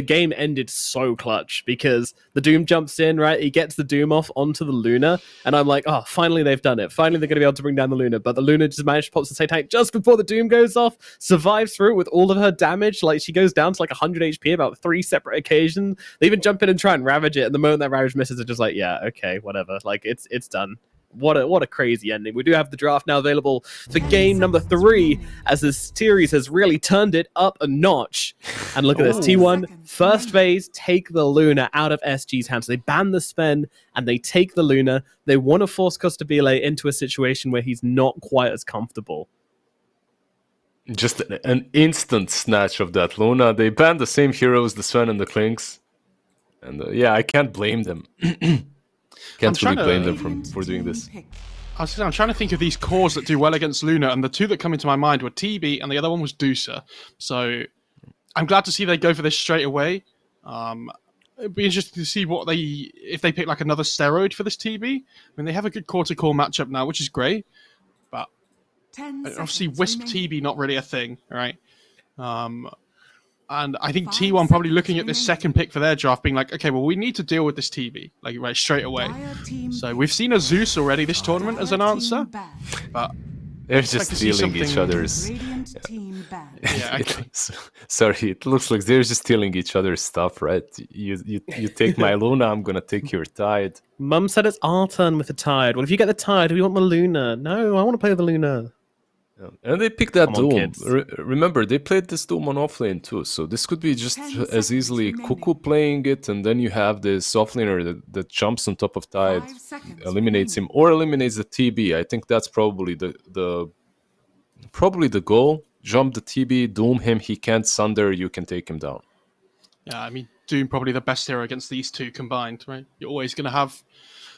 game ended so clutch because the Doom jumps in, right? He gets the Doom off onto the Luna, and I'm like, oh, finally they've done it. Finally they're going to be able to bring down the Luna. But the Luna just managed to pop the Satanic just before the Doom goes off, survives through it with all of her damage. Like, she goes down to like 100 HP about 3 separate occasions. They even jump in and try and ravage it, and the moment that ravage misses, they're just like, yeah, okay, whatever. Like, it's done. What a crazy ending. We do have the draft now available for game number 3, as this series has really turned it up a notch. And look at this. T1, first phase, take the Luna out of SG's hands. They ban the Sven, and they take the Luna. They want to force Costabile into a situation where he's not quite as comfortable. Just an instant snatch of that Luna. They banned the same heroes, the Sven and the Klinks. And yeah, I can't blame them. Can't really blame them for doing this. I'm trying to think of these cores that do well against Luna, and the two that come into my mind were TB, and the other one was DOTA. So I'm glad to see they go for this straight away. It'd be interesting to see if they pick like another steroid for this TB. I mean, they have a good core-to-core matchup now, which is great, but obviously Wisp TB not really a thing, right? And I think T1 probably looking at this second pick for their draft, being like, okay, well, we need to deal with this TB, like, right, straight away. So we've seen a Zeus already this tournament as an answer, but they're just stealing each other's. Sorry, it looks like they're just stealing each other's stuff, right? You take my Luna, I'm gonna take your Tide. Mum said it's our turn with the Tide. Well, if you get the Tide, we want the Luna. No, I want to play with the Luna. And they picked that Doom. Remember, they played this Doom on offlane too, so this could be just as easily Cuckoo playing it, and then you have this offlaner that jumps on top of Tide, eliminates him, or eliminates the TB. I think that's probably the goal. Jump the TB, Doom him, he can't Sunder, you can take him down. Yeah, I mean, Doom probably the best hero against these two combined, right? You're always going to have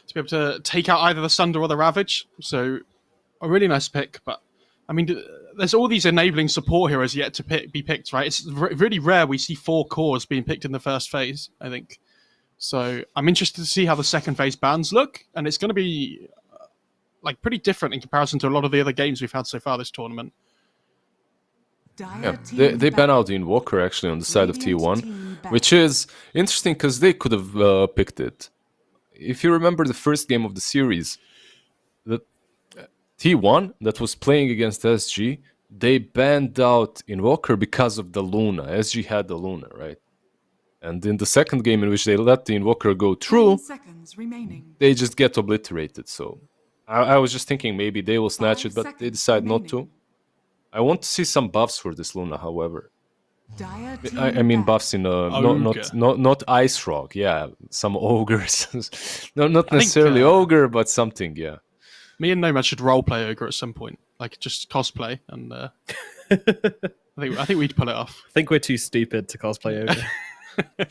to be able to take out either the Sunder or the Ravage, so a really nice pick, but I mean, there's all these enabling support heroes yet to be picked, right? It's really rare we see 4 cores being picked in the first phase, I think. So I'm interested to see how the second phase bans look, and it's going to be like pretty different in comparison to a lot of the other games we've had so far this tournament. Yeah, they ban out the Invoker actually on the side of T1, which is interesting because they could have picked it. If you remember the first game of the series, the T1 that was playing against SG, they banned out Invoker because of the Luna. SG had the Luna, right? And in the second game in which they let the Invoker go through, they just get obliterated. So I was just thinking maybe they will snatch it, but they decide not to. I want to see some buffs for this Luna, however. I mean buffs in not Ice Rock, yeah, some ogres. No, not necessarily ogre, but something, yeah. Me and Nomad should roleplay ogre at some point, like just cosplay, and I think we'd pull it off. I think we're too stupid to cosplay ogre.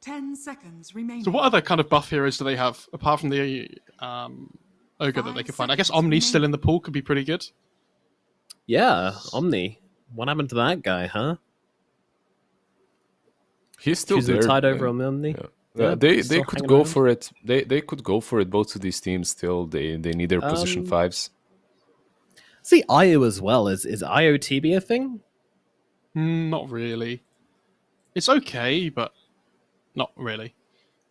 10 seconds remaining. So what other kind of buff heroes do they have apart from the ogre that they can find? I guess Omni's still in the pool, could be pretty good. Yeah, Omni. What happened to that guy, huh? He's still there. Tied over on Omni. Yeah. They could go for it. They could go for it. Both of these teams still they need their position 5s. See IO as well. Is IOTB a thing? Not really. It's okay, but not really.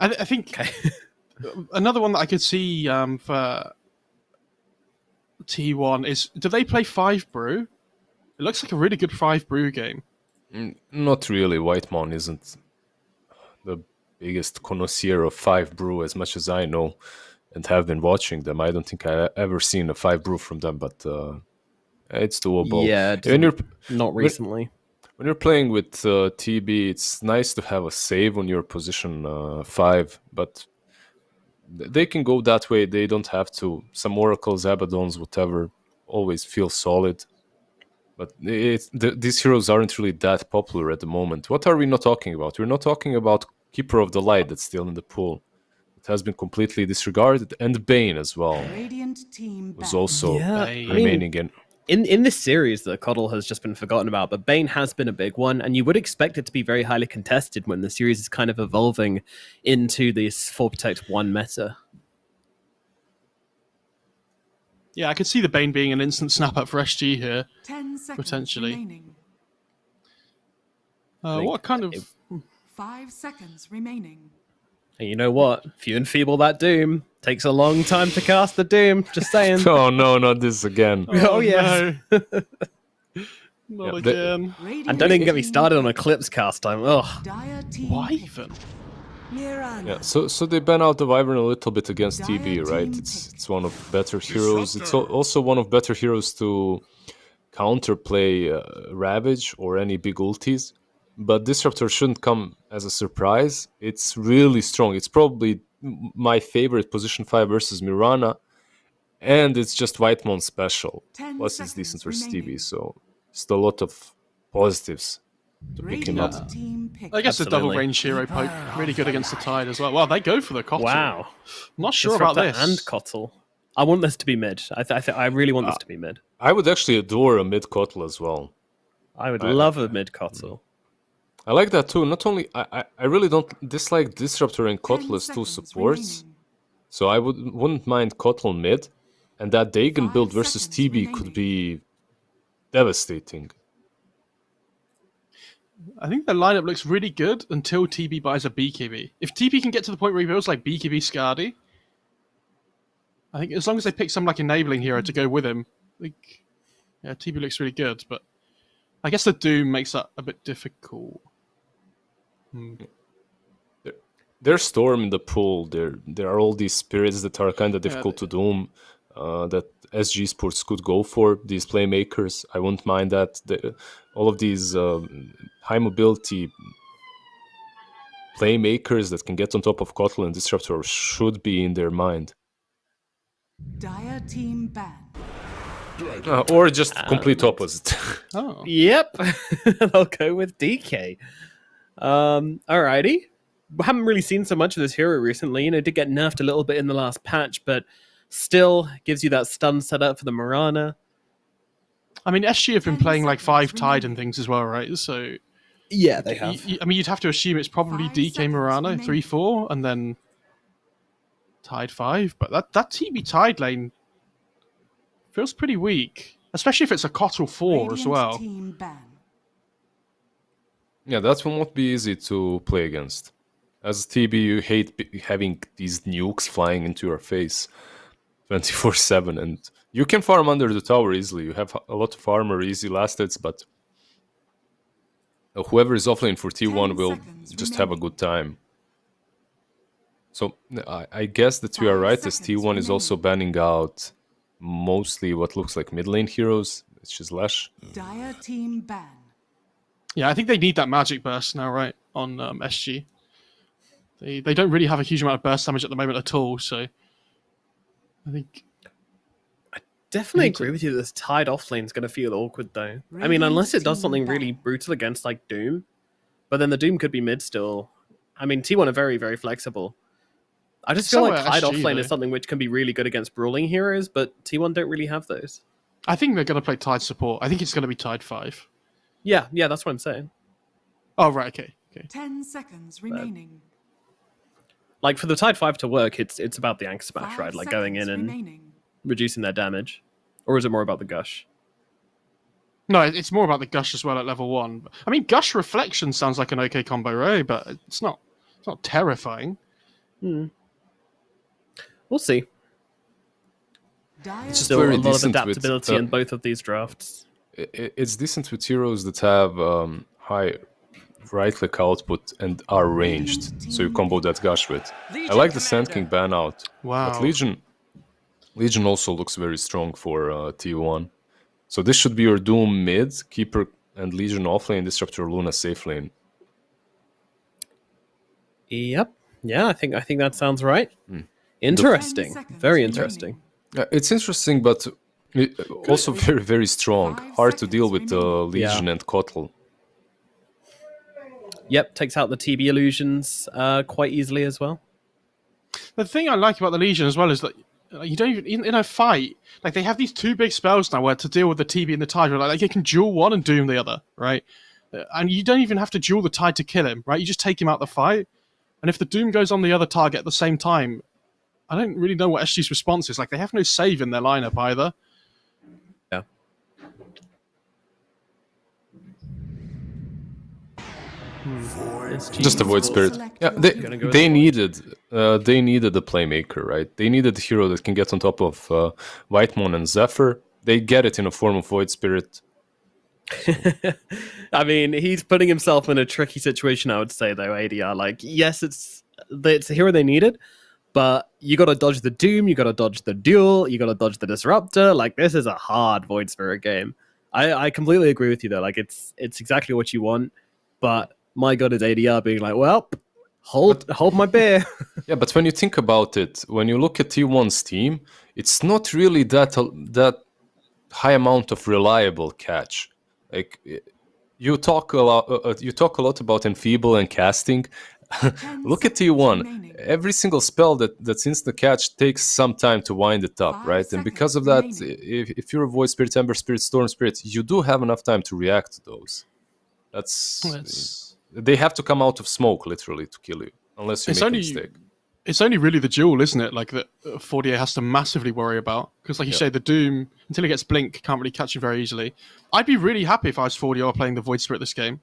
I think another one that I could see for T1 is, do they play 5 brew? It looks like a really good 5 brew game. Not really. Whitemon isn't the biggest connoisseur of 5 brew as much as I know and have been watching them. I don't think I ever seen a 5 brew from them, but it's doable. Yeah, not recently. When you're playing with TB, it's nice to have a save on your position 5, but they can go that way. They don't have to. Some Oracles, Abaddons, whatever, always feel solid. But these heroes aren't really that popular at the moment. What are we not talking about? We're not talking about Keeper of the Light that's still in the pool. It has been completely disregarded. And Bane as well was also remaining in. In this series, the Coddle has just been forgotten about, but Bane has been a big one, and you would expect it to be very highly contested when the series is kind of evolving into this 4 Protect 1 meta. Yeah, I could see the Bane being an instant snap-up for SG here, 10 seconds potentially. Remaining. think What kind of... 5 seconds remaining. And you know what? If you enfeeble that Doom, takes a long time to cast the Doom. Just saying. Oh no, not this again. Oh, yes. no. Not Yeah, again. And don't even get me started on Eclipse cast time. Ugh. Dire team Why pick. even? Yeah, so they ban out the Wyvern a little bit against TB, right? It's one of better heroes. It's also one of better heroes to counterplay Ravage or any big ultis. But Disruptor shouldn't come as a surprise. It's really strong. It's probably my favorite position 5 versus Mirana. And it's just Whitemon special. 10 Plus it's seconds decent versus remaining. TB, so just a lot of positives to pick him up. Radiant team pick. I guess the double Absolutely. range hero poke really good against the Tide as well. Well, they go for the Cotton. Wow. I'm not sure about Disruptor this. and Kotl. I want this to be mid. I really want this to be mid. I would actually adore a mid Kotl as well. I would love a mid Kotl. I like that too. Not only I really don't dislike Disruptor and 10 Kotl as two seconds supports, remaining. so I wouldn't mind Kotl mid, and that Dagon 5 build versus seconds TB remaining. could be devastating. I think the lineup looks really good until TB buys a BKB. If TB can get to the point where he builds like BKB Skadi, I think as long as they pick some like enabling hero to go with him, like, yeah, TB looks really good. But I guess the Doom makes that a bit difficult. There's Storm in the pool. There are all these spirits that are kind of difficult to doom. That SG Sports could go for these playmakers. I wouldn't mind that. All of these high mobility playmakers that can get on top of Kotl and Disruptor should be in their mind. Dire team ban. Or just complete opposite. Oh, Yep. I'll go with DK. Alrighty. We haven't really seen so much of this hero recently. You know, did get nerfed a little bit in the last patch, but still gives you that stun setup for the Mirana. I mean, SG have been 10 playing like 5 seconds Tide and remaining. things as well, right? So Yeah, they I mean, you'd have to assume it's probably 5 DK seconds Murano remaining. 3-4 and then Tide 5. But that TB Tide lane feels pretty weak, especially if it's a Kotl 4 as Radiant well. team ban. Yeah, that will not be easy to play against. As TB, you hate having these nukes flying into your face 24/7, and you can farm under the tower easily. You have a lot of armor, easy last hits, but whoever is offlane for T1 10 will seconds just have a remaining. good time. So I guess that you are 5 right, as seconds T1 is also remaining. banning out mostly what looks like mid lane heroes, which is Lash. Dire team ban. Yeah, I think they need that magic burst now, right, on SG. They don't really have a huge amount of burst damage at the moment at all, so I think Definitely Need to- agree with you. This Tide offlane is going to feel awkward, though. I mean, Radiant unless it does team something really ban. brutal against like Doom, but then the Doom could be mid still. I mean, T1 are very, very flexible. I just feel So like are Tide SG, offlane though. is something which can be really good against brawling heroes, but T1 don't really have those. I think they're going to play Tide support. I think it's going to be Tide 5. Yeah, that's what I'm saying. Oh, right, okay. 10 seconds remaining. Like for the Tide 5 to work, it's about the Anchor Smash, 5 right? Like going in seconds and remaining. reducing their damage. Or is it more about the Gush? No, it's more about the Gush as well at level 1. I mean, Gush Reflection sounds like an okay combo, right? But it's not terrifying. We'll see. Dire It's just Still very a lot of decent with, adaptability in both of these drafts. It's decent with heroes that have high right click output and are ranged, so you combo that Gush with. I like the Sand King ban out, Wow. but Legion also looks very strong for T1. So this should be your Doom mid, Keeper and Legion offlane, Disruptor Luna safe lane. Yep. Yeah, I think that sounds right. Interesting. 10 seconds Very remaining. interesting. It's interesting, but also very, very strong. 5 Hard to deal seconds with remaining. Legion and Kotl. Yep, takes out the TB illusions quite easily as well. The thing I like about the Legion as well is that you don't even in a fight, like they have these 2 big spells now where to deal with the TB and the Tide, where like you can duel one and doom the other, right? And you don't even have to duel the Tide to kill him, right? You just take him out the fight, and if the Doom goes on the other target at the same time, I don't really know what SG's response is. Like they have no save in their lineup either. Yeah. Just a Void Spirit. Yeah, they needed a playmaker, right? They needed a hero that can get on top of Whitemon and Zephyr. They get it in a form of Void Spirit. I mean, he's putting himself in a tricky situation, I would say, though, ADR. Like, yes, it's the hero they needed, but you got to dodge the Doom, you got to dodge the Duel, you got to dodge the Disruptor. Like, this is a hard Void Spirit game. I completely agree with you, though. Like, it's exactly what you want, but my god, is ADR being like, well, hold my beer. Yeah, but when you think about it, when you look at T1's team, it's not really that high amount of reliable catch. Like, you talk a lot about enfeeble and casting. Look at T1. Every single spell that's instant catch takes some time to wind it up, right? And because of that, if you're a Void Spirit, Ember Spirit, Storm Spirit, you do have enough time to react to those. They have to come out of smoke, literally, to kill you, unless you make a mistake. It's only really the Duel, isn't it? Like, that 4DA has to massively worry about. Because, like you say, the Doom, until he gets Blink, can't really catch him very easily. I'd be really happy if I was 4DA playing the Void Spirit this game.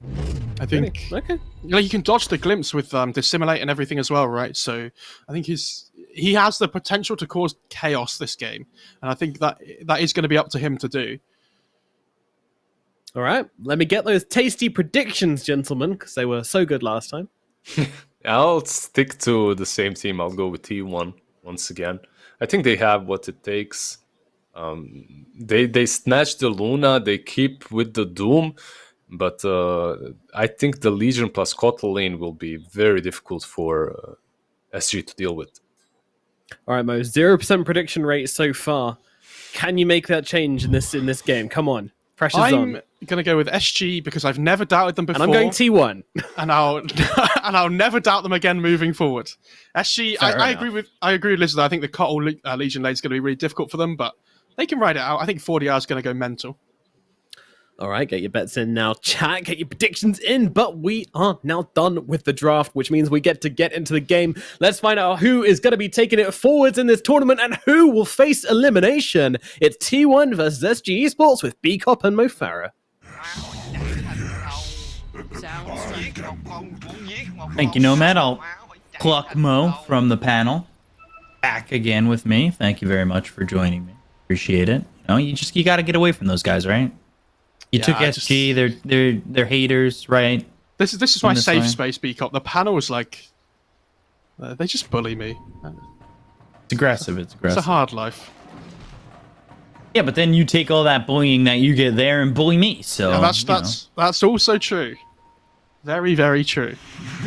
I think... Really? Okay. Like, you can dodge the Glimpse with Dissimulate and everything as well, right? So, I think he has the potential to cause chaos this game. And I think that is going to be up to him to do. All right, let me get those tasty predictions, gentlemen, because they were so good last time. I'll stick to the same team. I'll go with T1 once again. I think they have what it takes. They snatch the Luna. They keep with the Doom. But I think the Legion plus Kotal lane will be very difficult for SG to deal with. All right, Mo, 0% prediction rate so far. Can you make that change in this game? Come on. Pressure's on. I'm going to go with SG because I've never doubted them before. And I'm going T1. and I'll never doubt them again moving forward. SG, I agree with Liz. I think the Kotal Legion lane is going to be really difficult for them, but they can ride it out. I think 40R is going to go mental. All right, get your bets in now, chat. Get your predictions in. But we are now done with the draft, which means we get into the game. Let's find out who is going to be taking it forwards in this tournament and who will face elimination. It's T1 versus SG Esports with B-Cop and Mo Farah. Thank you, Nomad. I'll pluck Mo from the panel back again with me. Thank you very much for joining me. Appreciate it. You got to get away from those guys, right? You took SG. They're haters, right? This is my safe space, B-Cop. The panel is like they just bully me. It's aggressive. It's a hard life. Yeah, but then you take all that bullying that you get there and bully me. So yeah, that's also true. Very, very true.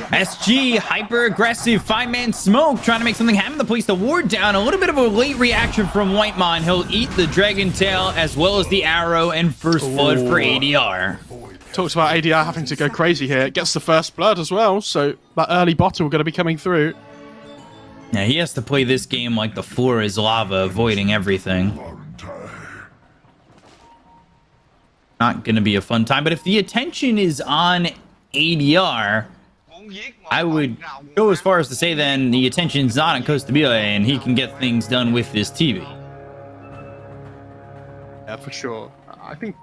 SG, hyper-aggressive, 5-man smoke, trying to make something happen to place the ward down. A little bit of a late reaction from Whitemon. He'll eat the Dragon Tail as well as the arrow and first blood for ADR. Talks about ADR having to go crazy here. It gets the first blood as well, so that early bottle going to be coming through. Now he has to play this game like the floor is lava, avoiding everything. Not going to be a fun time, but if the attention is on ADR, I would go as far as to say then the attention's not on Costa Bila and he can get things done with this TV. Yeah, for sure. I think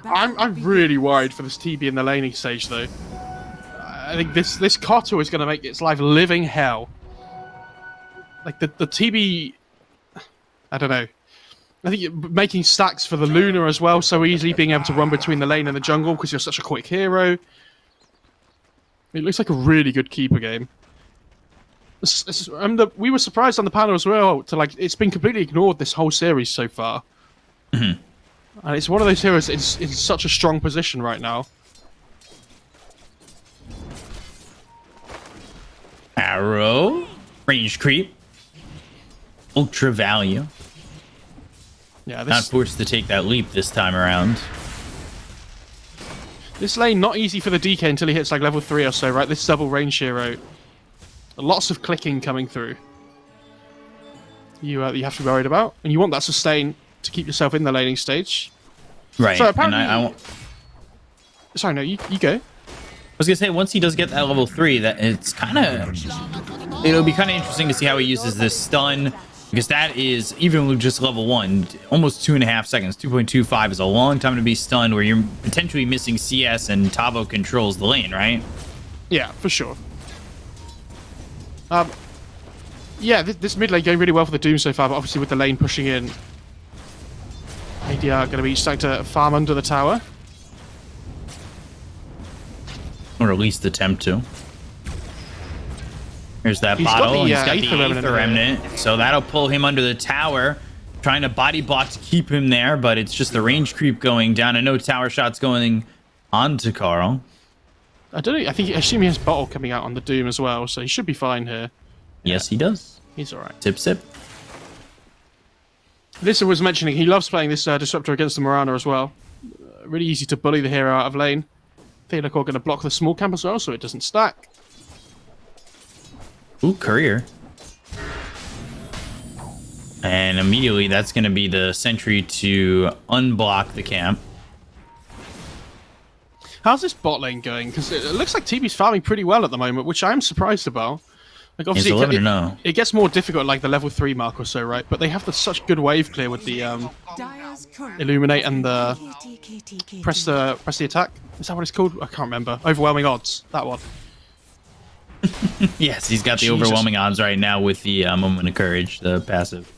I'm really worried for this TB in the laning stage though. I think this Kotal is going to make its life living hell. Like the TB, I don't know. I think making stacks for the Luna as well so easily, being able to run between the lane and the jungle because you're such a quick hero. It looks like a really good keeper game. We were surprised on the panel as well. It's been completely ignored this whole series so far, and it's one of those heroes that's in such a strong position right now. Arrow, range creep, ultra value. Yeah, not forced to take that leap this time around. This lane, not easy for the DK until he hits like level 3 or so, right? This double range hero. Lots of clicking coming through. You have to be worried about. And you want that sustain to keep yourself in the laning stage. Right. So apparently... And Sorry, no, you go. I was going to say, once he does get that level 3, that it's kind of... It'll be kind of interesting to see how he uses this stun Because that is, even with just level 1, almost 2.5 seconds. 2.25 is a long time to be stunned where you're potentially missing CS and Tavo controls the lane, right? Yeah, for sure. Yeah, this mid lane going really well for the Doom so far, but obviously with the lane pushing in, ADR going to be starting to farm under the tower. Or at least attempt to. Here's that He's got bottle. the, He's got the Aether Remnant Aether Remnant, so that'll pull him under the tower. Trying to body block to keep him there, but it's just the range creep going down, and no tower shots going onto Carl. I don't know. I assume he has bottle coming out on the Doom as well, so he should be fine here. Yes, he does. He's all right. Sip, sip. Listen was mentioning he loves playing this Disruptor against the Morana as well. Really easy to bully the hero out of lane. Theodore going to block the small camp as well, so it doesn't stack. Ooh, Courier. And immediately that's going to be the sentry to unblock the camp. How's this bot lane going? Because it looks like TB's farming pretty well at the moment, which I am surprised about. Like obviously, It's 11 no. it gets more difficult like the level 3 mark or so, right? But they have such good wave clear with the Dyer's current illuminate and the press the attack. Is that what it's called? I can't remember. Overwhelming odds. That one. Yes, he's got the Jesus. overwhelming odds right now with the Moment of Courage, the passive.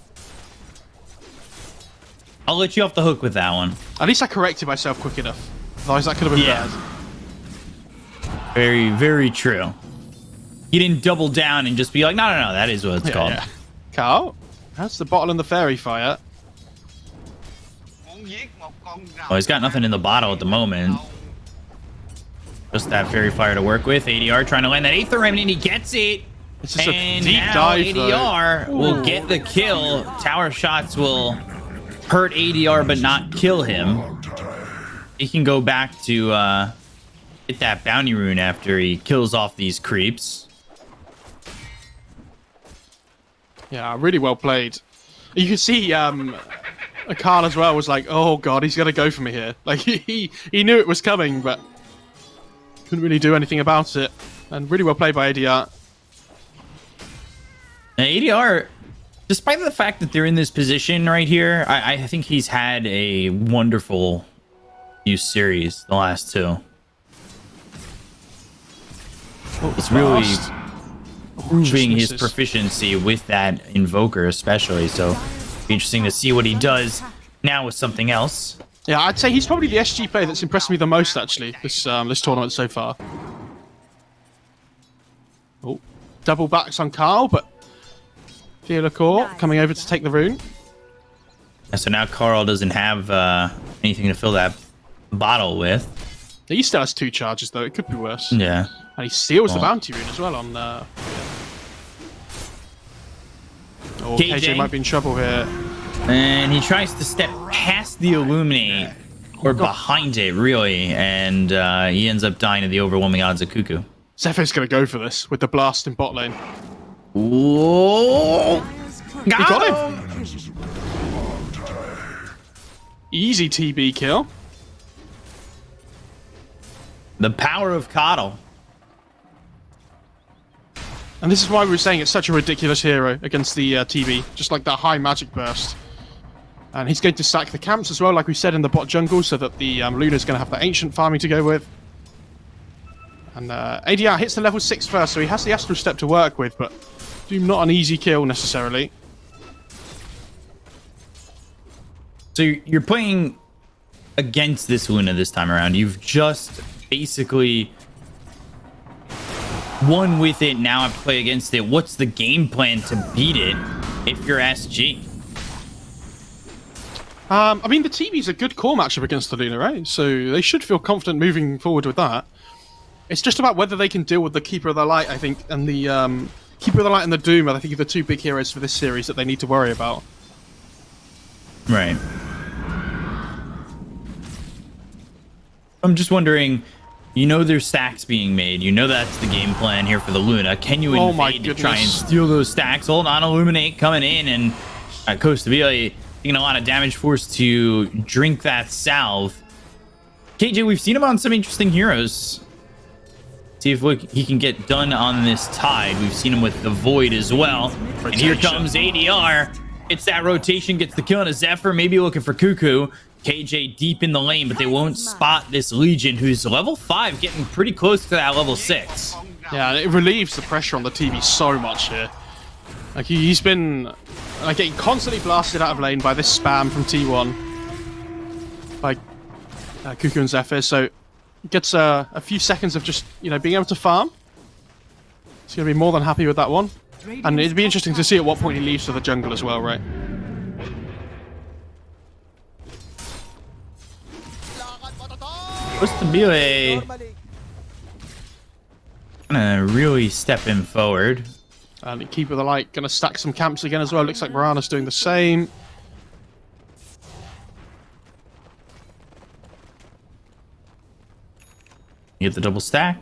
I'll let you off the hook with that one. At least I corrected myself quick enough. Otherwise, that could have been Yeah. bad. Very, very true. He didn't double down and just be like, no, that is what it's called. Yeah. Carl, that's the bottle and the fairy fire. Well, he's got nothing in the bottle at the moment. Just that fairy fire to work with. ADR trying to land that Aether Remnant. He gets it. It's just a And deep now dive, though. ADR will get the kill. Tower shots will hurt ADR but not kill him. He can go back to hit that bounty rune after he kills off these creeps. Yeah, really well played. You can see Carl as well was like, oh god, he's gonna go for me here. Like he knew it was coming, but couldn't really do anything about it. And really well played by ADR. Now, ADR, despite the fact that they're in this position right here, I think he's had a wonderful few series, the last two. It's really proving his proficiency with that Invoker especially, so be interesting to see what he does now with something else. Yeah, I'd say he's probably the SG player that's impressed me the most actually this tournament so far. Oh, double backs on Carl, but Theodore coming over to take the rune. And so now Carl doesn't have anything to fill that bottle with. He still has 2 charges though, it could be worse. Yeah. And he steals the bounty rune as well on Oh, KJ might be in trouble here. And he tries to step past the Illuminate, or behind it, really, and he ends up dying to the overwhelming odds of Cuckoo. Zephyr's gonna go for this with the blast in bot lane. Whoa! He got him! Easy TB kill. The power of Coddle. And this is why we were saying it's such a ridiculous hero against the TB. Just like that high magic burst. And he's going to sack the camps as well, like we said in the bot jungle, so that the Luna's going to have the ancient farming to go with. And ADR hits the level 6 first, so he has the Astral Step to work with, but not an easy kill necessarily. So you're playing against this Luna this time around. You've just basically won with it. Now have to play against it. What's the game plan to beat it if you're SG? I mean, the TB's a good core matchup against the Luna, right? So they should feel confident moving forward with that. It's just about whether they can deal with the Keeper of the Light, I think, and the Keeper of the Light and the Doom, I think, are the 2 big heroes for this series that they need to worry about. Right. I'm just wondering, you know there's stacks being made. You know that's the game plan here for the Luna. Can you invade to try and steal those stacks? Hold on, Illuminate coming in, and Coast to be taking a lot of damage force to drink that salve. KJ, we've seen him on some interesting heroes. See if he can get done on this Tide. We've seen him with the Void as well. And here comes ADR. It's that rotation, gets the kill on a Zephyr, maybe looking for Cuckoo. KJ deep in the lane, but they won't spot this Legion, who's level 5, getting pretty close to that level 6. Yeah, and it relieves the pressure on the TV so much here. Like, he's been like getting constantly blasted out of lane by this spam from T1. By Cuckoo and Zephyr, so gets a few seconds of just, you know, being able to farm. He's going to be more than happy with that one. And it'd be interesting to see at what point he leaves for the jungle as well, right? Supposed to be gonna really step in forward. And Keeper of the Light going to stack some camps again as well. Looks like Morana's doing the same. Get the double stack.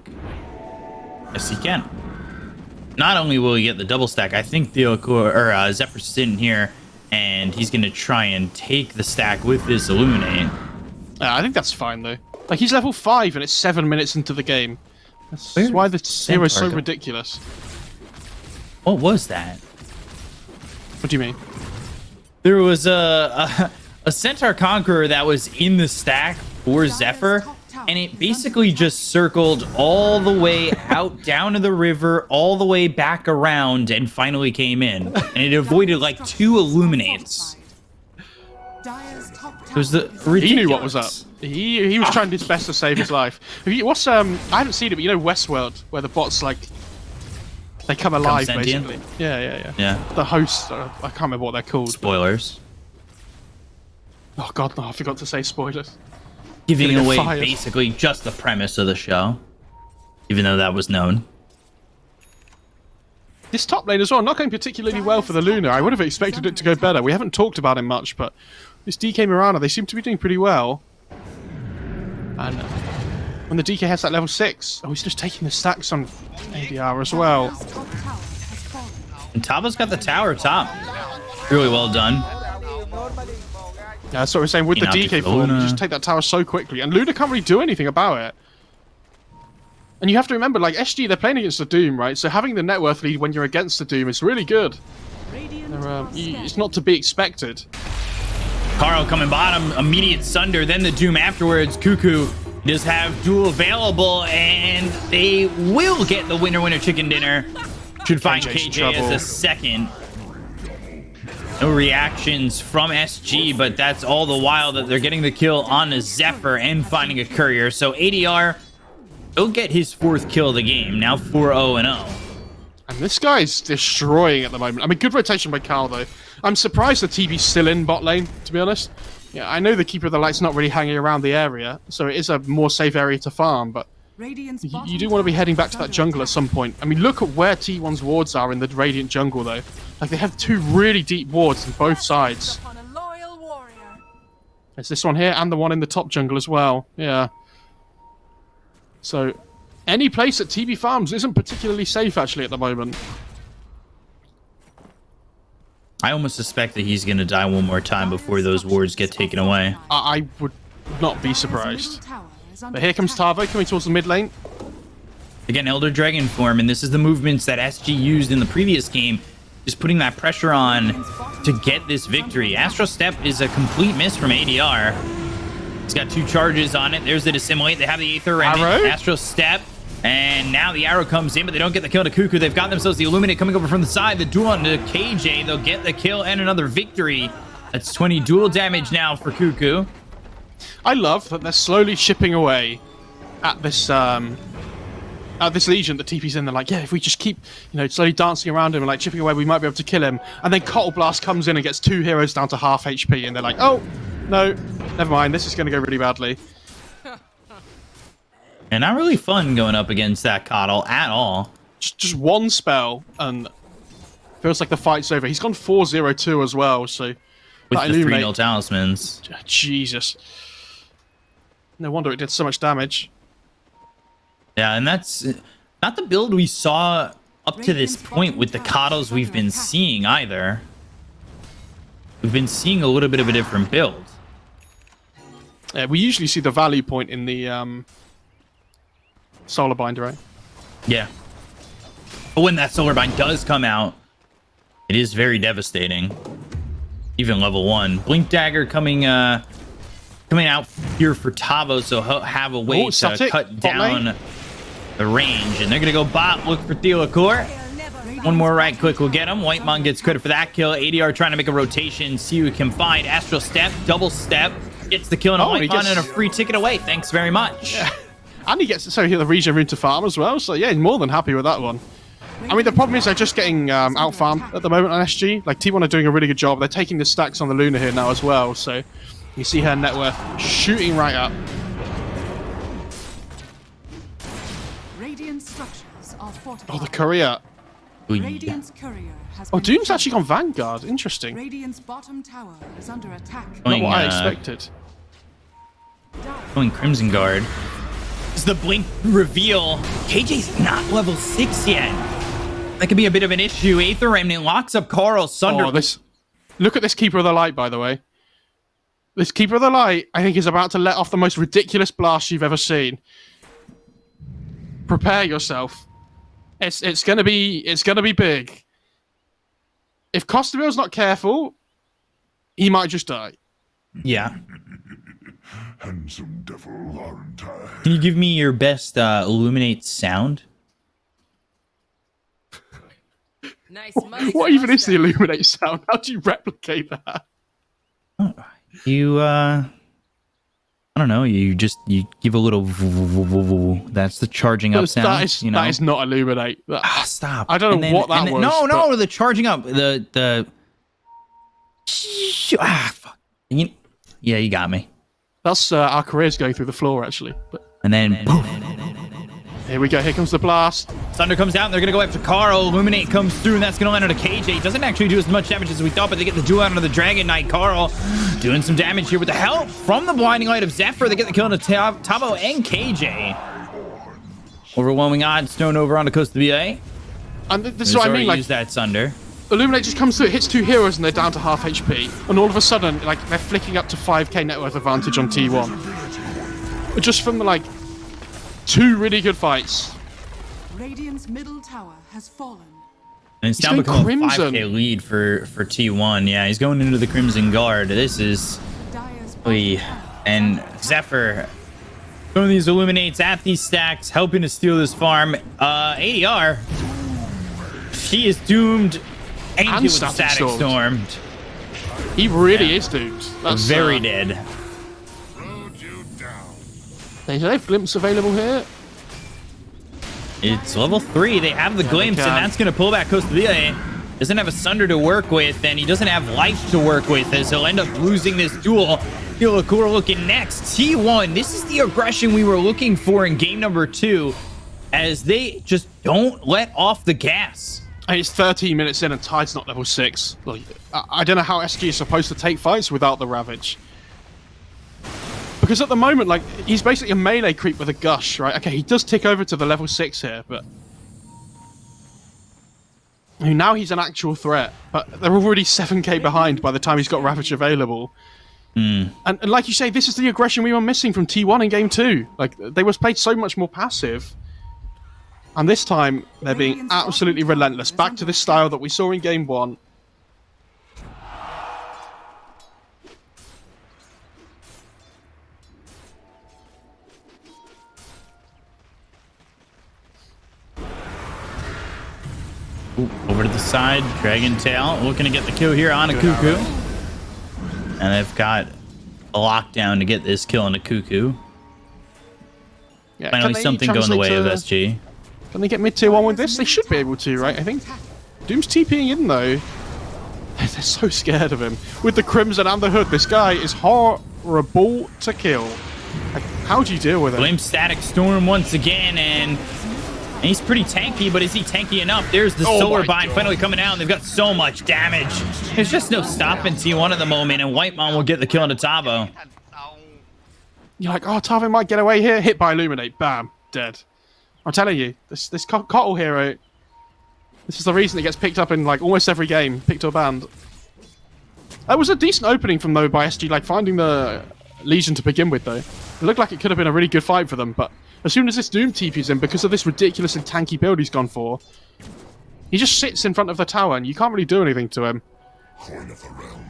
Yes, he can. Not only will he get the double stack, I think Zephyr's sitting here, and he's going to try and take the stack with this Illuminate. I think that's fine, though. Like, he's level 5, and it's 7 minutes into the game. That's why the hero is so ridiculous. What was that? What do you mean? There was a Centaur Conqueror that was in the stack for Zephyr, and it basically just circled all the way out down to the river, all the way back around, and finally came in. And it avoided like 2 Illuminates. It was ridiculous. He knew what was up. He was trying his best to save his life. I haven't seen it, but you know Westworld, where the bots like they come alive basically. Yeah. The hosts, I can't remember what they're called. Spoilers. Oh god, no! I forgot to say spoilers. Giving away basically just the premise of the show, even though that was known. This top lane as well, not going particularly well for the Luna. I would have expected it to go better. We haven't talked about him much, but this DK Mirana, they seem to be doing pretty well. And when the DK has that level 6, he's just taking the stacks on ADR as well. And Taba's got the tower top. Really well done. Yeah, that's what we're saying with the DK form. You just take that tower so quickly, and Luna can't really do anything about it. And you have to remember, like, SG, they're playing against the Doom, right? So having the net worth lead when you're against the Doom is really good. It's not to be expected. Carl coming bottom, immediate Sunder, then the Doom afterwards. Cuckoo does have duel available, and they will get the winner chicken dinner. Should find KJ as a second. No reactions from SG, but that's all the while that they're getting the kill on a Zephyr and finding a courier. So ADR will get his 4th kill of the game, now 4-0-0. And this guy's destroying at the moment. I mean, good rotation by Carl, though. I'm surprised the TV's still in bot lane, to be honest. Yeah, I know the Keeper of the Light's not really hanging around the area, so it is a more safe area to farm, but you do want to be heading back to that jungle at some point. I mean, look at where T1's wards are in the Radiant jungle, though. Like, they have 2 really deep wards on both sides. There's this one here, and the one in the top jungle as well. Yeah. So, any place that TB farms isn't particularly safe, actually, at the moment. I almost suspect that he's going to die one more time before those wards get taken away. I would not be surprised. But here comes Tavo coming towards the mid lane. Again, Elder Dragon form, and this is the movements that SG used in the previous game, just putting that pressure on to get this victory. Astral Step is a complete miss from ADR. He's got 2 charges on it. There's the Dissimulate. They have the Aether Remnant. Astral Step. And now the arrow comes in, but they don't get the kill to Cuckoo. They've got themselves the Illuminate coming over from the side. The duel on to KJ. They'll get the kill and another victory. That's 20 duel damage now for Cuckoo. I love that they're slowly chipping away at this Legion that TP's in. They're like, yeah, if we just keep, slowly dancing around him and like chipping away, we might be able to kill him. And then Cottle Blast comes in and gets 2 heroes down to half HP, and they're like, oh, no, never mind. This is going to go really badly. And not really fun going up against that Coddle at all. Just one spell, and feels like the fight's over. He's gone 4-0-2 as well, so... With the 3-0 talismans. Jesus. No wonder it did so much damage. Yeah, and that's not the build we saw up to this point with the Coddles we've been seeing either. We've been seeing a little bit of a different build. Yeah, we usually see the value point in the... Solar Binder, right? Yeah. But when that Solar Bind does come out, it is very devastating. even level 1. Blink Dagger coming out here for Tavo, so he'll have a way to cut down the range. And they're going to go bot, look for Theolacour. One more right click will get him. Whitemon gets credit for that kill. ADR trying to make a rotation, see who he can find. Astral Step, double step, gets the kill, and Whitemon and a free ticket away. Thanks very much. Yeah. And he gets the regen rune to farm as well. So yeah, more than happy with that one. I mean, the problem is they're just getting out farmed at the moment on SG. Like T1 are doing a really good job. They're taking the stacks on the Luna here now as well. So you see her net worth shooting right up. Radiant structures are fortified. Oh, the courier. Radiant's courier has Oh, been Doom's actually gone Vanguard. Interesting. Radiant's bottom tower is under attack. Not what I expected. Going Crimson Guard. This is the blink reveal. KJ's not level 6 yet. That could be a bit of an issue. Aether Remnant locks up Carl. Sunder. Oh, look at this Keeper of the Light, by the way. This Keeper of the Light, I think, is about to let off the most ridiculous blast you've ever seen. Prepare yourself. It's gonna be big. If Costabille's not careful, he might just die. Yeah. Handsome devil, aren't I? Can you give me your best Illuminate sound? Nice. What even is the Illuminate sound? How do you replicate that? You I don't know. You give a little. That's the charging up sound. That is not Illuminate. Stop. I don't know what that was. No, the charging up. The. Fuck. Yeah, you got me. That's our careers going through the floor, actually. And then. Boom. Here we go. Here comes the blast. Thunder comes out, and they're going to go after Carl. Illuminate comes through, and that's going to land on a KJ. Doesn't actually do as much damage as we thought, but they get the duel out of the Dragon Knight. Carl doing some damage here with the help from the Blinding Light of Zephyr. They get the kill on Tavo and KJ. Overwhelming odds thrown over on the coast of the BA. And this is what I mean. Use that Thunder. Illuminate just comes through, hits 2 heroes, and they're down to half HP. And all of a sudden, like, they're flicking up to 5k net worth advantage on T1. Just from, like, 2 really good fights. Radiant's middle tower has fallen. And it's now become a 5k lead for T1. Yeah, he's going into the Crimson Guard. This is... And Zephyr throwing these Illuminates at these stacks, helping to steal this farm. ADR, he is doomed. And with Static Stormed. He really is doomed. That's very dead. They have glimpse available here. It's level 3. They have the glimpse, and that's going to pull back Costa Villa. Doesn't have a Sunder to work with, and he doesn't have life to work with, as he'll end up losing this duel. Theolacour looking next. T1, this is the aggression we were looking for in game number 2, as they just don't let off the gas. It's 13 minutes in and Tide's not level 6. Like, I don't know how SG is supposed to take fights without the Ravage. Because at the moment, like, he's basically a melee creep with a gush, right? Okay, he does tick over to the level 6 here, but... now he's an actual threat, but they're already 7k behind by the time he's got Ravage available. And like you say, this is the aggression we were missing from T1 in game 2. Like, they were played so much more passive. And this time, they're being absolutely relentless. Back to this style that we saw in game 1. Over to the side, Dragon Tail looking to get the kill here on a Cuckoo. And they've got a lockdown to get this kill on a Cuckoo. Yeah, finally something going the way of SG. Can they get mid-tier 1 with this? They should be able to, right? I think. Doom's TPing in, though. They're so scared of him. With the Crimson and the Hood, this guy is horrible to kill. Like, how do you deal with him? Blame Static Storm once again, and he's pretty tanky, but is he tanky enough? There's the Solar Bind finally coming out, and they've got so much damage. There's just no stopping T1 at the moment, and Whitemon will get the kill on Tavo. You're like, oh, Tavo might get away here. Hit by Illuminate. Bam. Dead. I'm telling you, this Cottle hero, this is the reason it gets picked up in like almost every game, picked or banned. That was a decent opening from though by SG, like finding the Legion to begin with though. It looked like it could have been a really good fight for them, but as soon as this Doom TP's in, because of this ridiculous and tanky build he's gone for, he just sits in front of the tower and you can't really do anything to him. Coin of the realm.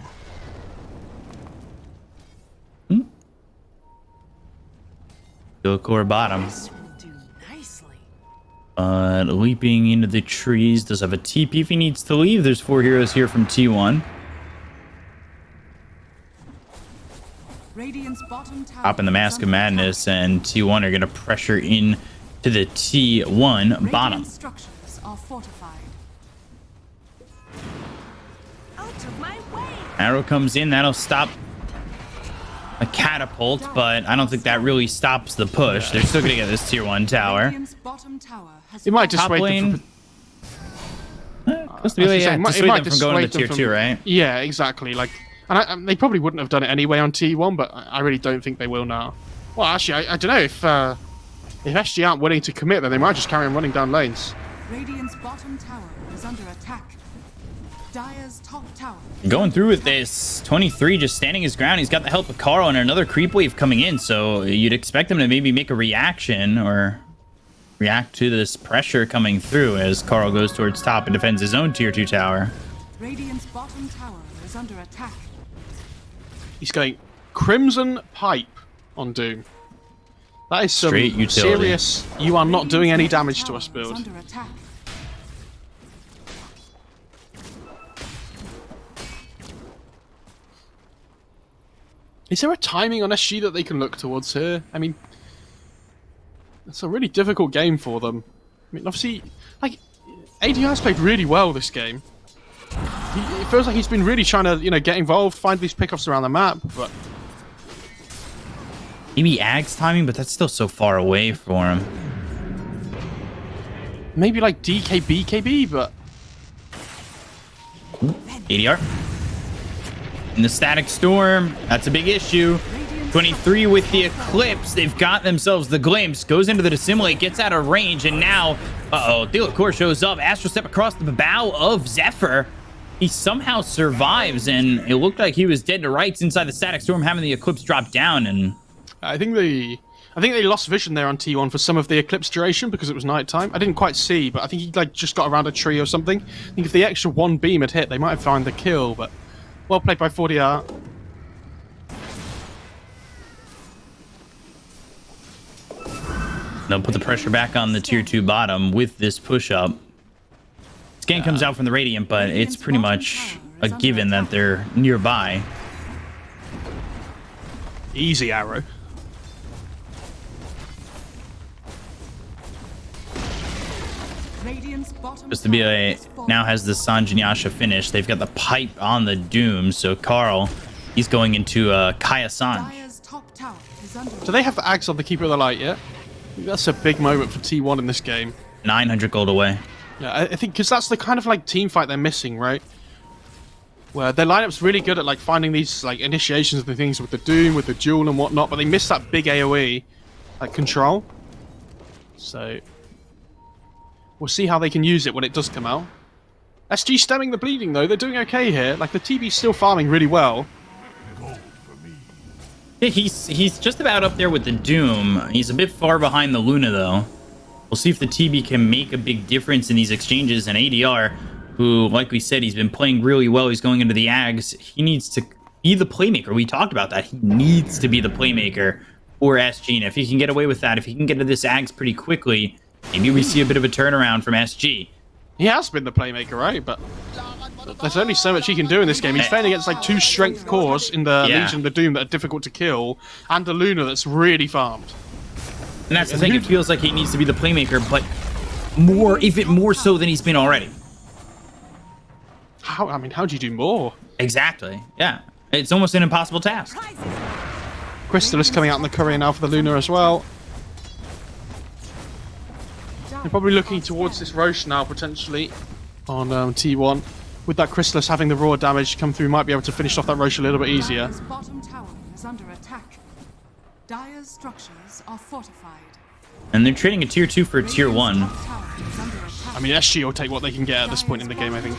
Go core bottom. This will do nicely. Leaping into the trees. Does have a TP if he needs to leave. There's 4 heroes here from T1. Radiant's bottom tower Up in the Mask of Madness, and T1 are going to pressure in to the T1 bottom. Radiant structures are fortified. Out of my way. Arrow comes in. That'll stop a catapult, but I don't think that really stops the push. They're still going to get this tier 1 tower. Radiant's bottom tower has It might just Top wait them lane. for, Dissuade them from going to dissuade tier them 2, right? Yeah, exactly. Like, and they probably wouldn't have done it anyway on T1, but I really don't think they will now. Well, actually, I don't know if SG aren't willing to commit, then they might just carry on running down lanes. Radiant's bottom tower is under attack. Dire's top tower. Going through with this, 23 just standing his ground. He's got the help of Carl and another creep wave coming in, so you'd expect him to maybe make a reaction or react to this pressure coming through as Carl goes towards top and defends his own tier 2 tower. Radiant's bottom tower is under attack. He's going Crimson Pipe on Doom. That is some Straight utility. serious, you are not doing any damage to us Tower is build. under attack. Is there a timing on SG that they can look towards here? I mean, it's a really difficult game for them. I mean, obviously, like, ADR's played really well this game. It feels like he's been really trying to, get involved, find these pickoffs around the map, but Maybe Ag's timing, but that's still so far away for him. maybe like DK BKB, but ADR. In the Static Storm, that's a big issue. 23 with the Eclipse. They've got themselves the Glimpse. Goes into the Dissimulate, gets out of range, and now, Theocore shows up. Astral Step across the bow of Zephyr. He somehow survives, and it looked like he was dead to rights inside the Static Storm, having the Eclipse drop down, and I think they lost vision there on T1 for some of the Eclipse duration because it was nighttime. I didn't quite see, but I think he just got around a tree or something. I think if the extra one beam had hit, they might have found the kill, but well played by 40R. they'll put the pressure back on the tier 2 bottom with this push-up. Scan comes out from the Radiant, but it's pretty much a given that they're nearby. Easy arrow. Radiant's bottom Just to be tower a is falling. now has the Sanjin Yasha finish. They've got the pipe on the Doom, so Carl, he's going into Kaya Sanj. Dire's top tower is under Do they have the Axe on the Keeper of the Light yet? I think that's a big moment for T1 in this game. 900 gold away. Yeah, I think because that's the kind of like team fight they're missing, right? Where their lineup's really good at like finding these like initiations and things with the Doom, with the Duel and whatnot, but they miss that big AoE, like control. So we'll see how they can use it when it does come out. SG stemming the bleeding though, they're doing okay here. Like the TB's still farming really well. Yeah, he's just about up there with the Doom. He's a bit far behind the Luna though. We'll see if the TB can make a big difference in these exchanges. And ADR, who, like we said, he's been playing really well. He's going into the Ags. He needs to be the playmaker. We talked about that. He needs to be the playmaker for SG. And if he can get away with that, if he can get to this Ags pretty quickly, maybe we see a bit of a turnaround from SG. He has been the playmaker, right? But there's only so much he can do in this game. He's playing against like 2 strength cores in the Yeah. Legion and the Doom that are difficult to kill, and a Luna that's really farmed. And that's the thing. It feels like he needs to be the playmaker, but more so than he's been already. How do you do more? Exactly. Yeah. It's almost an impossible task. Crystal is coming out in the courier now for the Luna as well. They're probably looking towards this Roche now, potentially, on T1. With that Chrysalis having the raw damage come through, might be able to finish off that Roche a little bit easier. Dire's bottom tower is under attack. Dire's structures are fortified. And they're trading a tier 2 for a tier 1. Top tower is under attack. I mean, SG will take what they can get at this point in the game, I think.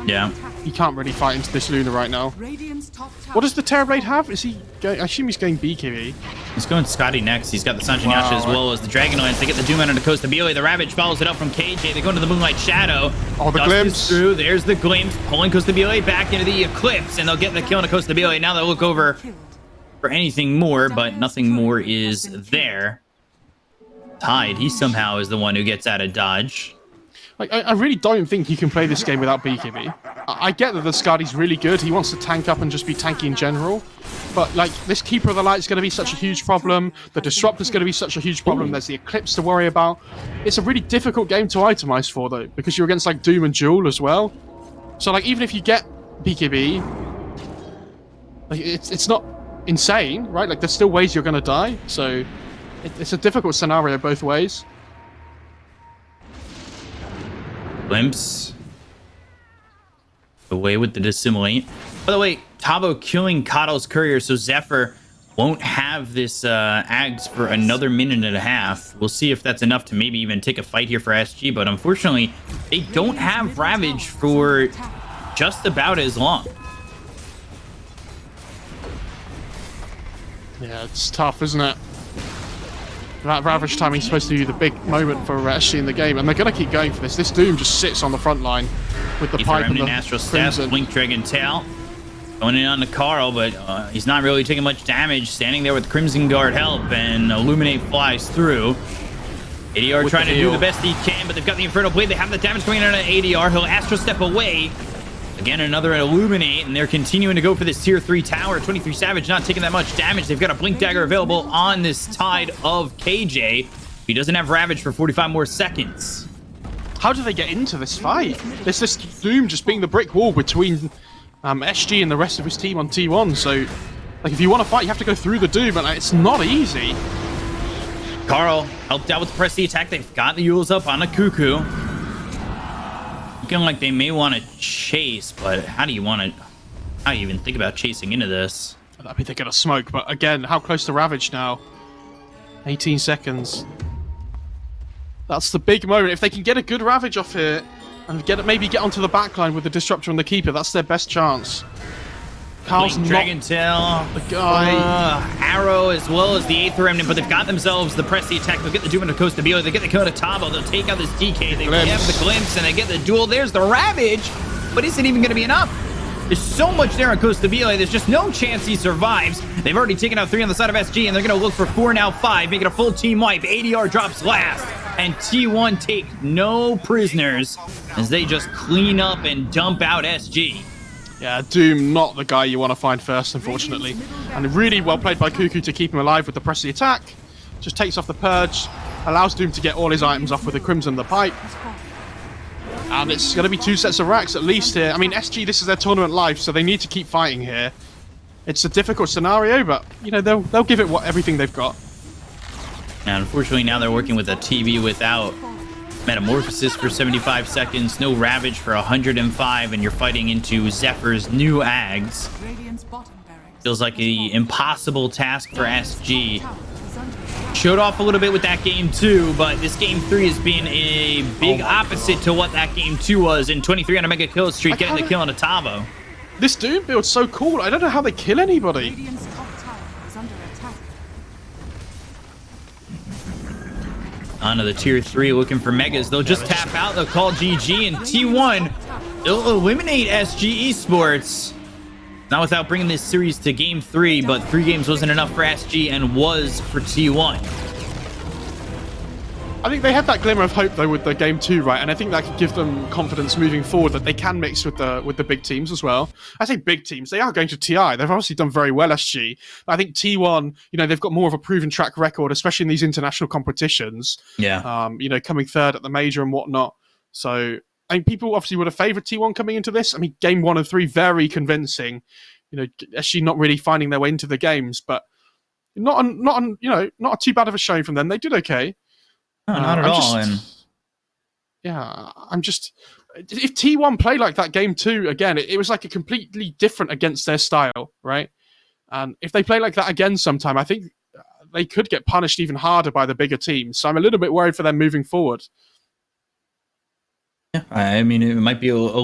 Yeah. He can't really fight into this Luna right now. Radiant's top tower. What does the Terrorblade have? Is he going... I assume he's going BKB. He's going Scotty next. He's got the Sanjin Yasha as well as the Dragonlance. They get the Doom out of the Coast of BOA. The Ravage follows it up from KJ. They go into the Moonlight Shadow. Oh, the Dust Glimpse. is through. There's the Glimpse pulling Coast of BOA back into the Eclipse, and they'll get the kill on the Coast of BOA. Now they'll look over Killed. for anything more, but nothing more is there. Tide. He somehow is the one who gets out of dodge. Like, I really don't think you can play this game without BKB. I get that the Skadi's really good. He wants to tank up and just be tanky in general. But, like, this Keeper of the Light is going to be such a huge problem. The Disruptor is going to be such a huge problem. There's the Eclipse to worry about. It's a really difficult game to itemize for, though, because you're against, like, Doom and Jewel as well. So, like, even if you get BKB, like, it's not insane, right? Like, there's still ways you're going to die. So, it's a difficult scenario both ways. Glimpse. Away with the dissimulate. By the way, Tavo killing Kado's courier, so Zephyr won't have this Ags for another minute and a half. We'll see if that's enough to maybe even take a fight here for SG, but unfortunately, they don't have Ravage for just about as long. Yeah, it's tough, isn't it? That Ravage timing is supposed to be the big moment for SG in the game, and they're going to keep going for this. This Doom just sits on the front line with the pipe and the Astral Staff, Blink Dragon Tail. Going in on the Carl, but he's not really taking much damage. Standing there with Crimson Guard help, and Illuminate flies through. ADR trying to do the best he can, but they've got the Infernal Blade. They have the damage coming in on ADR. He'll Astral Step away. Again, another Illuminate, and they're continuing to go for this tier 3 tower. 23 Savage not taking that much damage. They've got a Blink Dagger available on this Tide of KJ. He doesn't have Ravage for 45 more seconds. How do they get into this fight? There's this Doom just being the brick wall between SG and the rest of his team on T1. So, like, if you want to fight, you have to go through the Doom, and it's not easy. Carl helped out with the press the attack. They've got the Yules up on a Cuckoo. Looking like they may want to chase, but how do you even think about chasing into this? I mean, they're going to smoke, but again, how close to Ravage now? 18 seconds. That's the big moment. If they can get a good Ravage off here, and maybe get onto the backline with the Disruptor and the Keeper, that's their best chance. Carl's not Dragon Tail, the guy. Arrow, as well as the Aether Remnant, but they've got themselves the press the attack. They'll get the Doom into Costa Bio. They get the kill to Tavo. They'll take out this DK. They have the Glimpse, and they get the duel. There's the Ravage, but is it even going to be enough? There's so much there on Costa Bio. There's just no chance he survives. They've already taken out 3 on the side of SG, and they're going to look for 4 now, 5, make it a full team wipe. ADR drops last, and T1 take no prisoners as they just clean up and dump out SG. Yeah, Doom not the guy you want to find first, unfortunately. And really well played by Cuckoo to keep him alive with the press the attack. Just takes off the Purge, allows Doom to get all his items off with the Crimson and the Pipe. And it's going to be 2 sets of racks at least here. I mean, SG, this is their tournament life, so they need to keep fighting here. It's a difficult scenario, but, you know, they'll give it everything they've got. And unfortunately, now they're working with a TB without Metamorphosis for 75 seconds, no Ravage for 105, and you're fighting into Zephyr's new Ags. Feels like an impossible task for SG. Showed off a little bit with that game 2, but this game 3 has been a big opposite to what that game 2 was. In 23 on a mega kill streak, getting the kill on a Tavo. This Doom build's so cool. I don't know how they kill anybody. Onto the tier 3, looking for megas. They'll just tap out. They'll call GG, and T1 they'll eliminate SG Esports. Not without bringing this series to game 3, but 3 games wasn't enough for SG and was for T1. I think they had that glimmer of hope though with the game 2, right? And I think that could give them confidence moving forward that they can mix with the big teams as well. I say big teams, they are going to TI. They've obviously done very well, SG. But I think T1, you know, they've got more of a proven track record, especially in these international competitions. Yeah. You know, coming third at the major and whatnot. So I mean, people obviously would have favored T1 coming into this. I mean, game 1 and 3 very convincing. You know, SG not really finding their way into the games, but not too bad of a showing from them. They did okay. No, not at all. If T1 played like that game 2 again, it was like a completely different against their style, right? And if they play like that again sometime, I think they could get punished even harder by the bigger teams. So I'm a little bit worried for them moving forward. Yeah, I mean, it might be a